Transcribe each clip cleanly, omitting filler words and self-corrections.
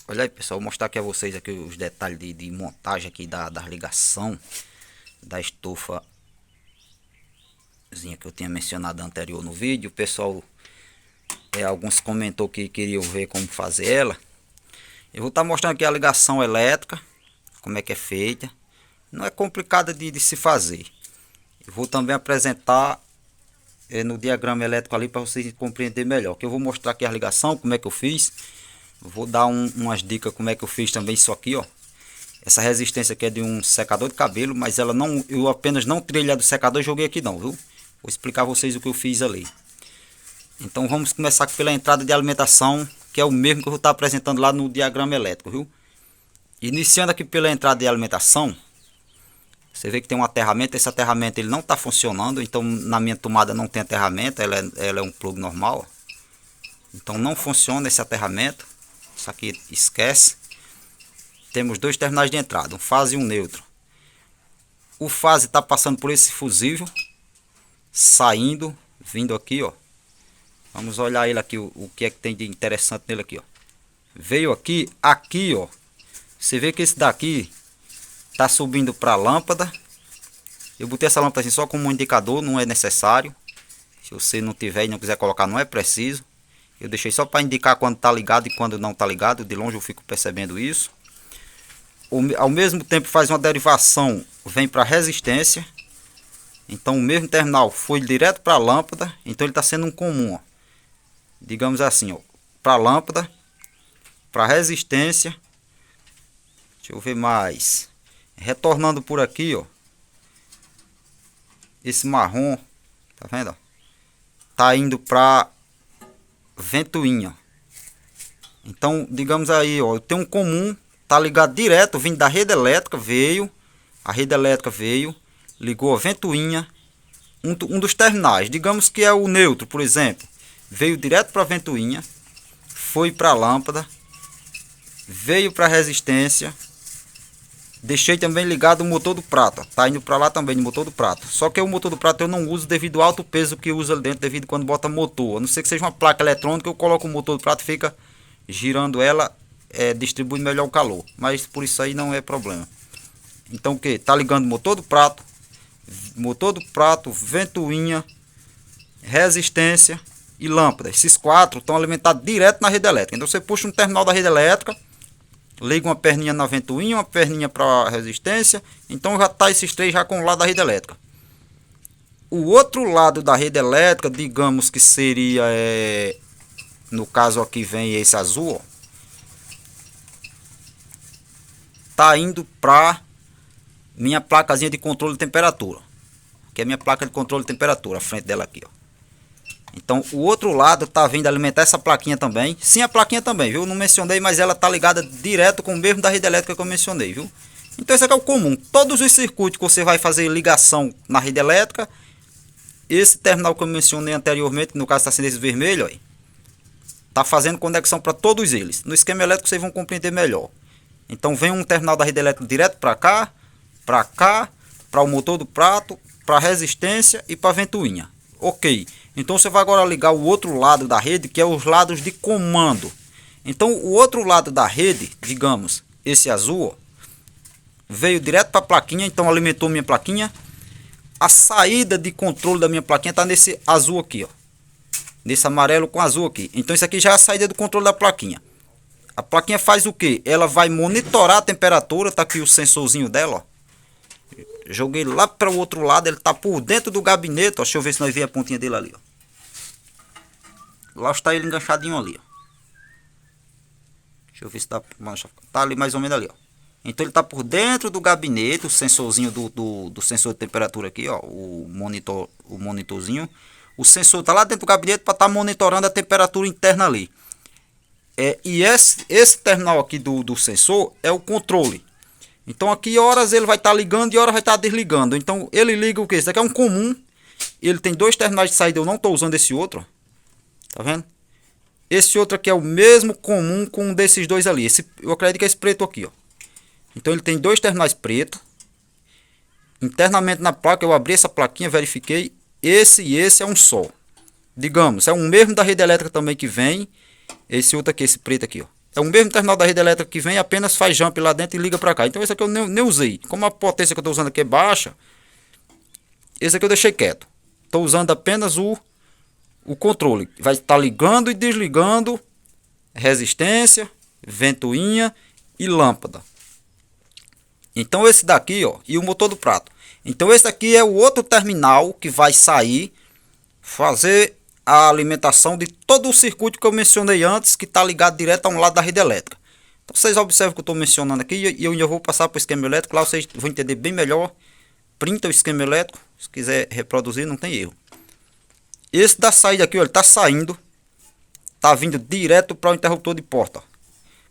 Olha aí, pessoal, vou mostrar aqui a vocês aqui os detalhes de montagem aqui da ligação da estufazinha que eu tinha mencionado anterior no vídeo. O pessoal, alguns comentou que queriam ver como fazer ela. Eu vou estar mostrando aqui a ligação elétrica, como é que é feita. Não é complicada de se fazer. Eu vou também apresentar no diagrama elétrico ali para vocês compreenderem melhor. Que eu vou mostrar aqui a ligação, como é que eu fiz. Vou dar umas dicas como é que eu fiz também isso aqui, ó. Essa resistência aqui é de um secador de cabelo, mas ela não, eu apenas não tirei ela do secador e joguei aqui não, viu? Vou explicar a vocês o que eu fiz ali. Então vamos começar pela entrada de alimentação, que é o mesmo que eu vou estar apresentando lá no diagrama elétrico, viu? Iniciando aqui pela entrada de alimentação, você vê que tem um aterramento. Esse aterramento ele não está funcionando, então na minha tomada não tem aterramento, ela é um plug normal. Então não funciona esse aterramento. Isso aqui esquece. Temos dois terminais de entrada, um fase e um neutro. O fase está passando por esse fusível, saindo, vindo aqui, ó. Vamos olhar ele aqui, o que é que tem de interessante nele aqui, ó. Veio aqui, ó. Você vê que esse daqui está subindo para a lâmpada. Eu botei essa lâmpada assim só como um indicador, não é necessário. Se você não tiver e não quiser colocar, não é preciso. Eu deixei só para indicar quando está ligado e quando não está ligado. De longe eu fico percebendo isso. Ao mesmo tempo faz uma derivação, vem para a resistência. Então o mesmo terminal foi direto para a lâmpada. Então ele está sendo um comum, ó. Digamos assim, ó, para a lâmpada, para a resistência. Deixa eu ver mais. Retornando por aqui, ó. Esse marrom, tá vendo, ó? Tá indo para ventoinha. Então, digamos aí, ó, eu tenho um comum, tá ligado direto, vindo da rede elétrica, a rede elétrica veio, ligou a ventoinha, um dos terminais, digamos que é o neutro, por exemplo, veio direto para a ventoinha, foi para a lâmpada, veio para a resistência. Deixei também ligado o motor do prato. Tá indo para lá também no motor do prato. Só que o motor do prato eu não uso devido ao alto peso que usa ali dentro, devido quando bota motor. A não ser que seja uma placa eletrônica, eu coloco o motor do prato e fica girando ela, distribuindo melhor o calor. Mas por isso aí não é problema. Então o que? Tá ligando o motor do prato, ventoinha, resistência e lâmpada. Esses quatro estão alimentados direto na rede elétrica. Então você puxa um terminal da rede elétrica, liga uma perninha na ventoinha, uma perninha para resistência. Então já está esses três já com o lado da rede elétrica. O outro lado da rede elétrica, digamos que seria, no caso aqui vem esse azul, ó, tá indo para minha placazinha de controle de temperatura, que é minha placa de controle de temperatura, a frente dela aqui, ó. Então o outro lado tá vindo alimentar essa plaquinha também. Sim, a plaquinha também, viu? Não mencionei, mas ela tá ligada direto com o mesmo da rede elétrica que eu mencionei, viu? Então esse aqui é o comum. Todos os circuitos que você vai fazer ligação na rede elétrica, esse terminal que eu mencionei anteriormente, no caso está sendo esse vermelho, ó, tá fazendo conexão para todos eles. No esquema elétrico vocês vão compreender melhor. Então vem um terminal da rede elétrica direto para cá, para o motor do prato, para resistência e para ventoinha. Ok, então você vai agora ligar o outro lado da rede, que é os lados de comando. Então o outro lado da rede, digamos, esse azul, ó, veio direto para a plaquinha, então alimentou minha plaquinha. A saída de controle da minha plaquinha está nesse azul aqui, ó, nesse amarelo com azul aqui. Então isso aqui já é a saída do controle da plaquinha. A plaquinha faz o que? Ela vai monitorar a temperatura, tá aqui o sensorzinho dela, ó. Joguei lá para o outro lado, ele tá por dentro do gabinete, ó. Deixa eu ver se nós vemos a pontinha dele ali, ó. Lá está ele enganchadinho ali, ó. Deixa eu ver se tá ali mais ou menos ali, ó. Então ele tá por dentro do gabinete, o sensorzinho do sensor de temperatura aqui, ó, o monitorzinho. O sensor tá lá dentro do gabinete para estar monitorando a temperatura interna ali. E esse terminal aqui do sensor é o controle. Então aqui horas ele vai estar ligando e horas vai estar desligando. Então ele liga o que? Esse aqui é um comum. Ele tem dois terminais de saída, eu não estou usando esse outro. Tá vendo? Esse outro aqui é o mesmo comum com um desses dois ali. Eu acredito que é esse preto aqui, ó. Então ele tem dois terminais pretos. Internamente na placa eu abri essa plaquinha, verifiquei. Esse e esse é um só. Digamos, é o mesmo da rede elétrica também que vem. Esse outro aqui, esse preto aqui, ó. É o mesmo terminal da rede elétrica que vem, apenas faz jump lá dentro e liga para cá. Então esse aqui eu nem usei. Como a potência que eu estou usando aqui é baixa, esse aqui eu deixei quieto. Estou usando apenas o controle. Vai estar ligando e desligando resistência, ventoinha e lâmpada. Então esse daqui, ó, e o motor do prato. Então esse aqui é o outro terminal que vai sair, fazer a alimentação de todo o circuito que eu mencionei antes, que está ligado direto a um lado da rede elétrica. Então vocês observam que eu estou mencionando aqui, e eu ainda vou passar para o esquema elétrico, lá vocês vão entender bem melhor. Printa o esquema elétrico, se quiser reproduzir não tem erro. Esse da saída aqui, ó, ele está saindo, está vindo direto para o interruptor de porta.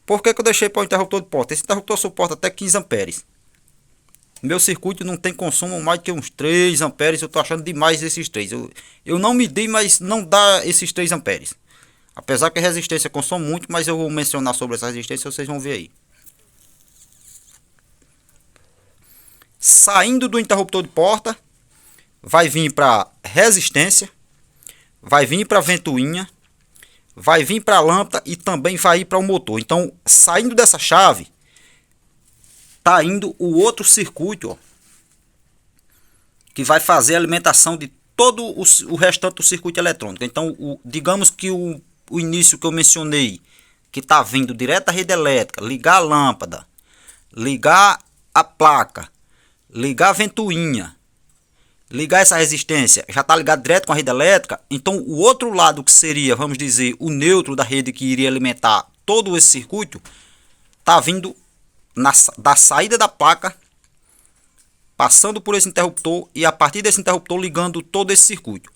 Por que eu deixei para o interruptor de porta? Esse interruptor suporta até 15 amperes. Meu circuito não tem consumo mais que uns 3 amperes. Eu estou achando demais esses 3. Eu não medi, mas não dá esses 3 amperes. Apesar que a resistência consome muito, mas eu vou mencionar sobre essa resistência, vocês vão ver aí. Saindo do interruptor de porta, vai vir para resistência, vai vir para ventoinha, vai vir para a lâmpada e também vai ir para o motor. Então, saindo dessa chave, tá indo o outro circuito, ó, que vai fazer a alimentação de todo o restante do circuito eletrônico. Então, digamos que o início que eu mencionei, que tá vindo direto da rede elétrica, ligar a lâmpada, ligar a placa, ligar a ventoinha, ligar essa resistência, já está ligado direto com a rede elétrica. Então o outro lado, que seria, vamos dizer, o neutro da rede, que iria alimentar todo esse circuito, está vindo da saída da placa, passando por esse interruptor e a partir desse interruptor ligando todo esse circuito.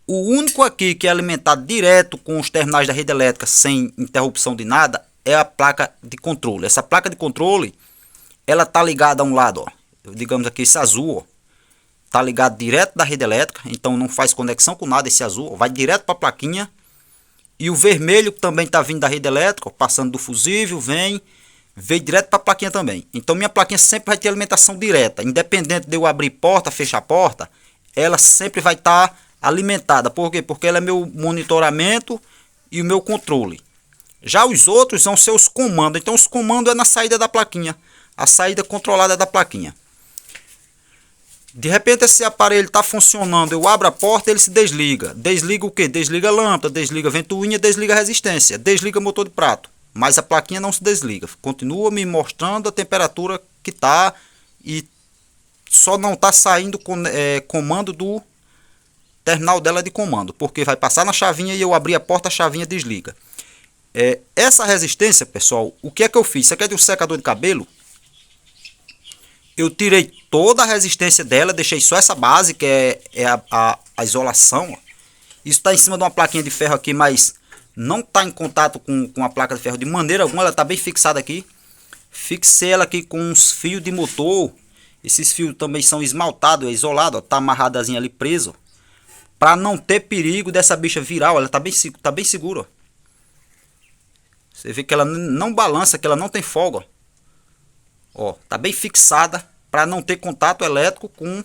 O único aqui que é alimentado direto com os terminais da rede elétrica sem interrupção de nada é a placa de controle. Essa placa de controle, ela está ligada a um lado, ó, digamos aqui esse azul, ó, tá ligado direto da rede elétrica, então não faz conexão com nada. Esse azul vai direto para a plaquinha, e o vermelho que também está vindo da rede elétrica, passando do fusível, veio direto para a plaquinha também. Então minha plaquinha sempre vai ter alimentação direta, independente de eu abrir porta, fechar porta, ela sempre vai estar alimentada. Por quê? Porque ela é meu monitoramento e o meu controle. Já os outros são seus comandos. Então os comandos é na saída da plaquinha, a saída controlada da plaquinha. De repente esse aparelho está funcionando, eu abro a porta, ele se desliga. Desliga o que? Desliga a lâmpada, desliga a ventoinha, desliga a resistência, desliga o motor de prato. Mas a plaquinha não se desliga, continua me mostrando a temperatura que está, e só não está saindo comando do terminal dela de comando, porque vai passar na chavinha e eu abrir a porta, a chavinha desliga. Essa resistência, pessoal, o que é que eu fiz? Isso aqui é de um secador de cabelo. Eu tirei toda a resistência dela, deixei só essa base, que é a isolação. Isso está em cima de uma plaquinha de ferro aqui, mas não está em contato com a placa de ferro de maneira alguma. Ela está bem fixada aqui. Fixei ela aqui com uns fios de motor. Esses fios também são esmaltados, é isolado, está amarradazinha ali preso, para não ter perigo dessa bicha virar. Ela está bem segura. Você vê que ela não balança, que ela não tem folga. Ó, tá bem fixada para não ter contato elétrico com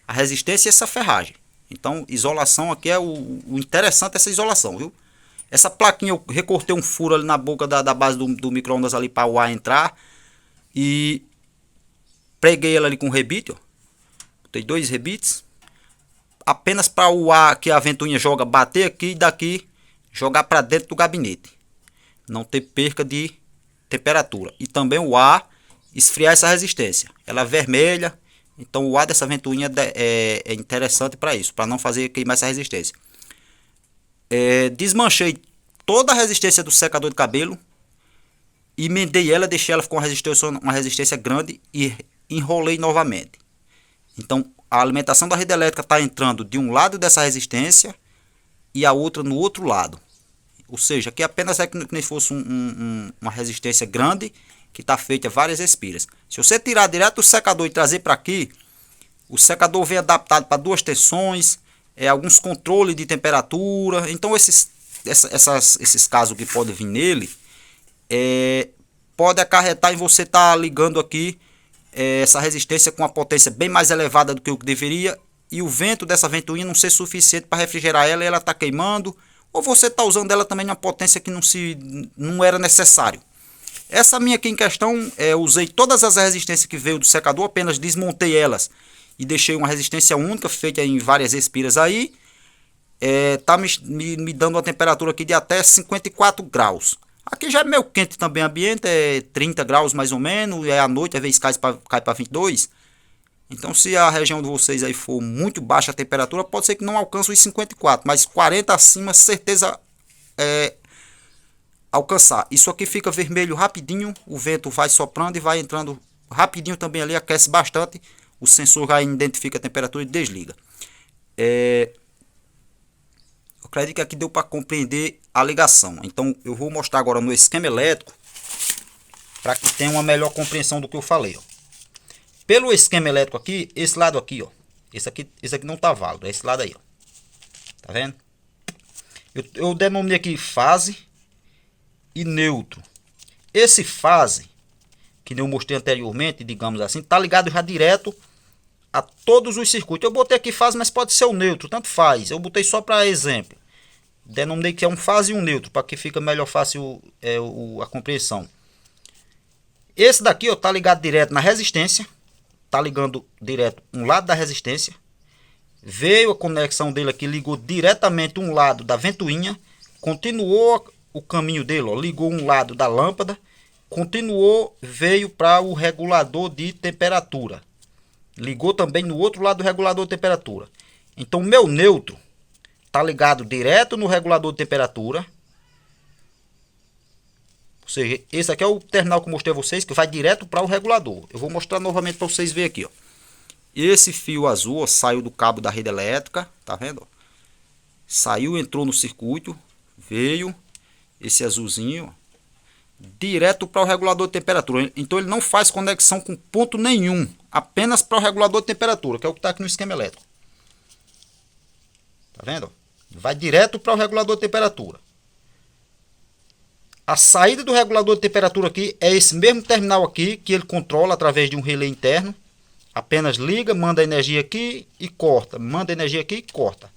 a resistência e essa ferragem. Então, isolação aqui é o interessante, essa isolação, viu? Essa plaquinha eu recortei um furo ali na boca da base do micro-ondas ali para o ar entrar, e preguei ela ali com rebite, ó. Botei 2 rebites apenas para o ar que a ventoinha joga bater aqui e daqui jogar para dentro do gabinete, não ter perca de temperatura, e também o ar esfriar essa resistência. Ela é vermelha, então o ar dessa ventoinha é interessante para isso, para não fazer queimar essa resistência. Desmanchei toda a resistência do secador de cabelo, emendei ela, deixei ela com uma resistência grande e enrolei novamente. Então a alimentação da rede elétrica está entrando de um lado dessa resistência e a outra no outro lado. Ou seja, aqui apenas é como se fosse uma resistência grande, que está feita várias espiras. Se você tirar direto do secador e trazer para aqui, o secador vem adaptado para 2 tensões, alguns controles de temperatura. Então esses casos que podem vir nele, pode acarretar em você estar ligando aqui essa resistência com uma potência bem mais elevada do que o que deveria, e o vento dessa ventoinha não ser suficiente para refrigerar ela, e ela está queimando, ou você está usando ela também numa potência que não era necessário. Essa minha aqui em questão, eu usei todas as resistências que veio do secador, apenas desmontei elas e deixei uma resistência única, feita em várias espiras aí. Tá me dando uma temperatura aqui de até 54 graus. Aqui já é meio quente também o ambiente, é 30 graus mais ou menos, à noite às vezes cai para 22. Então se a região de vocês aí for muito baixa a temperatura, pode ser que não alcance os 54, mas 40 acima certeza alcançar. Isso aqui fica vermelho rapidinho, o vento vai soprando e vai entrando rapidinho também ali, aquece bastante. O sensor já identifica a temperatura e desliga. Eu acredito que aqui deu para compreender a ligação. Então eu vou mostrar agora no esquema elétrico para que tenha uma melhor compreensão do que eu falei. Ó. Pelo esquema elétrico aqui, esse lado aqui, ó, esse aqui não tá válido, é esse lado aí, ó. Tá vendo? Eu denominei aqui fase e neutro. Esse fase, que eu mostrei anteriormente, digamos assim, tá ligado já direto a todos os circuitos. Eu botei aqui fase, mas pode ser o neutro, tanto faz. Eu botei só para exemplo. Denominei que é um fase e um neutro, para que fica melhor fácil a compreensão. Esse daqui, ó, tá ligado direto na resistência. Tá ligando direto um lado da resistência. Veio a conexão dele aqui, ligou diretamente um lado da ventoinha. Continuou o caminho dele, ó, ligou um lado da lâmpada. Continuou, veio para o regulador de temperatura. Ligou também no outro lado do regulador de temperatura. Então meu neutro tá ligado direto no regulador de temperatura. Ou seja, esse aqui é o terminal que eu mostrei a vocês, que vai direto para o regulador. Eu vou mostrar novamente para vocês verem aqui, ó. Esse fio azul, ó, saiu do cabo da rede elétrica, tá vendo? Ó? Saiu, entrou no circuito, veio esse azulzinho, ó, direto para o regulador de temperatura. Então ele não faz conexão com ponto nenhum, apenas para o regulador de temperatura, que é o que está aqui no esquema elétrico. Tá vendo? Vai direto para o regulador de temperatura. A saída do regulador de temperatura aqui é esse mesmo terminal aqui, que ele controla através de um relé interno. Apenas liga, manda energia aqui e corta. Manda energia aqui e corta.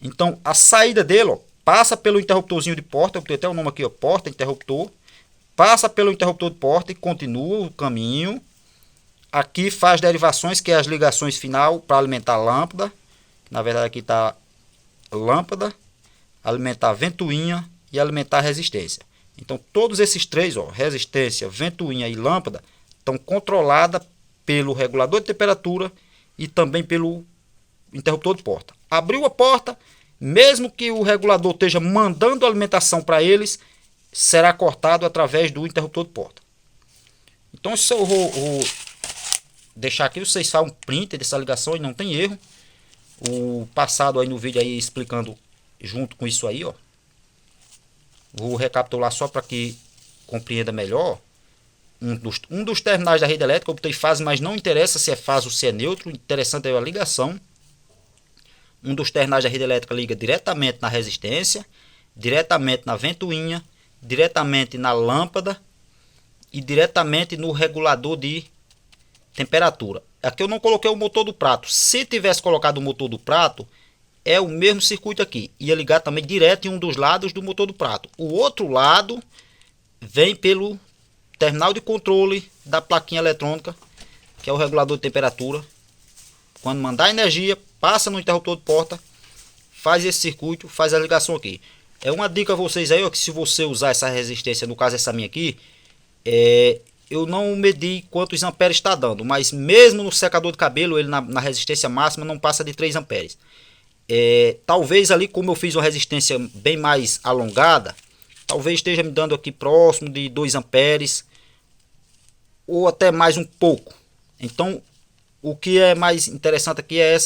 Então a saída dele, ó, passa pelo interruptorzinho de porta. Eu tenho até o nome aqui, ó, porta, interruptor. Passa pelo interruptor de porta e continua o caminho. Aqui faz derivações, que é as ligações final para alimentar a lâmpada. Na verdade aqui está lâmpada, alimentar a ventoinha e alimentar a resistência. Então todos esses três, ó, resistência, ventoinha e lâmpada, estão controladas pelo regulador de temperatura e também pelo interruptor de porta. Abriu a porta, mesmo que o regulador esteja mandando alimentação para eles, será cortado através do interruptor de porta. Então se eu vou deixar aqui, vocês fazem um print dessa ligação e não tem erro. O passado aí no vídeo aí explicando junto com isso aí, ó. Vou recapitular só para que compreenda melhor. Um dos terminais da rede elétrica, eu botei fase, mas não interessa se é fase ou se é neutro. O interessante é a ligação. Um dos terminais da rede elétrica liga diretamente na resistência, diretamente na ventoinha, diretamente na lâmpada e diretamente no regulador de temperatura. Aqui eu não coloquei o motor do prato. Se tivesse colocado o motor do prato, é o mesmo circuito aqui. Ia ligar também direto em um dos lados do motor do prato. O outro lado vem pelo terminal de controle da plaquinha eletrônica, que é o regulador de temperatura. Quando mandar energia, passa no interruptor de porta, faz esse circuito, faz a ligação aqui. É uma dica a vocês aí, ó, que se você usar essa resistência, no caso essa minha aqui, eu não medi quantos amperes está dando, mas mesmo no secador de cabelo, ele na resistência máxima não passa de 3 amperes. Talvez ali, como eu fiz uma resistência bem mais alongada, talvez esteja me dando aqui próximo de 2 amperes ou até mais um pouco. Então o que é mais interessante aqui é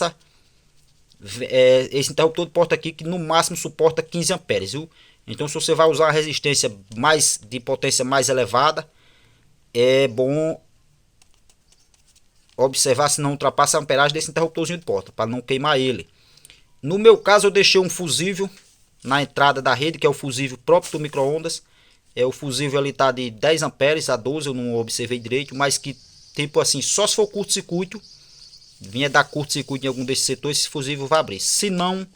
esse interruptor de porta aqui, que no máximo suporta 15 amperes, viu? Então se você vai usar a resistência de potência mais elevada, é bom observar se não ultrapassa a amperagem desse interruptorzinho de porta, para não queimar ele. No meu caso eu deixei um fusível na entrada da rede, que é o fusível próprio do micro-ondas. O fusível ali está de 10 amperes a 12, eu não observei direito, mas que tipo assim, só se for curto-circuito, vinha dar curto-circuito em algum desses setores, esse fusível vai abrir. Se não,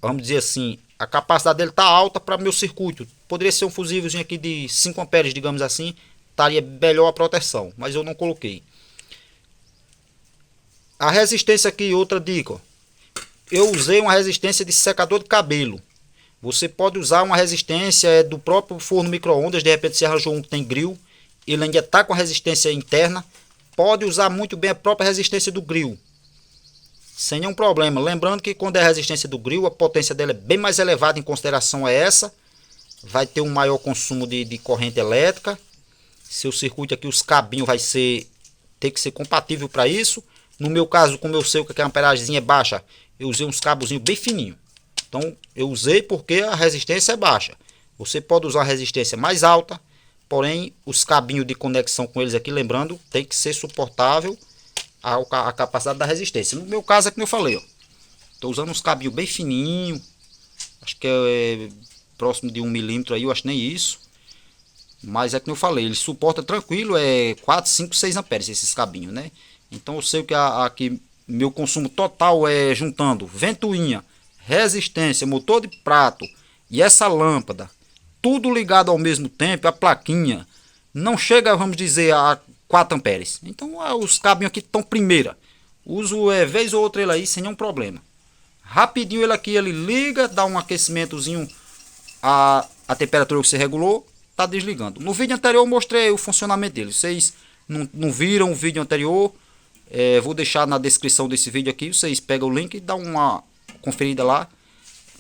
vamos dizer assim, a capacidade dele está alta para meu circuito, poderia ser um fusívelzinho aqui de 5 amperes, digamos assim, estaria melhor a proteção, mas eu não coloquei. A resistência aqui, outra dica, ó. Eu usei uma resistência de secador de cabelo. Você pode usar uma resistência do próprio forno micro-ondas, de repente você arranjou um que tem grill, ele ainda está com a resistência interna, pode usar muito bem a própria resistência do grill, sem nenhum problema. Lembrando que quando é a resistência do grill, a potência dela é bem mais elevada em consideração a essa, vai ter um maior consumo de corrente elétrica. Seu circuito aqui, os cabinhos vai ter que ser compatível para isso. No meu caso, como eu sei que a amperagem é baixa, eu usei uns cabozinhos bem fininhos. Então eu usei porque a resistência é baixa. Você pode usar a resistência mais alta, porém os cabinhos de conexão com eles aqui, lembrando, tem que ser suportável à capacidade da resistência. No meu caso, é como eu falei, ó, estou usando uns cabinhos bem fininhos, acho que é próximo de 1 milímetro aí, eu acho nem isso. Mas é como eu falei, ele suporta tranquilo, 4, 5, 6 amperes esses cabinhos, né? Então eu sei que aqui meu consumo total é juntando ventoinha, resistência, motor de prato e essa lâmpada, tudo ligado ao mesmo tempo, a plaquinha, não chega, vamos dizer, a 4 amperes. Então os cabinhos aqui estão primeira. Uso vez ou outra ele aí sem nenhum problema. Rapidinho ele aqui, ele liga, dá um aquecimentozinho a temperatura que você regulou, tá desligando. No vídeo anterior eu mostrei o funcionamento dele. Vocês não viram o vídeo anterior, vou deixar na descrição desse vídeo aqui. Vocês pegam o link e dão uma conferida lá.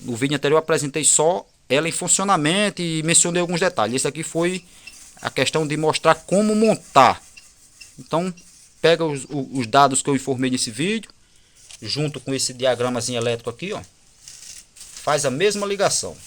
No vídeo anterior eu apresentei só ela em funcionamento e mencionei alguns detalhes. Esse aqui foi a questão de mostrar como montar. Então pega os dados que eu informei nesse vídeo, junto com esse diagramazinho elétrico aqui, ó, faz a mesma ligação.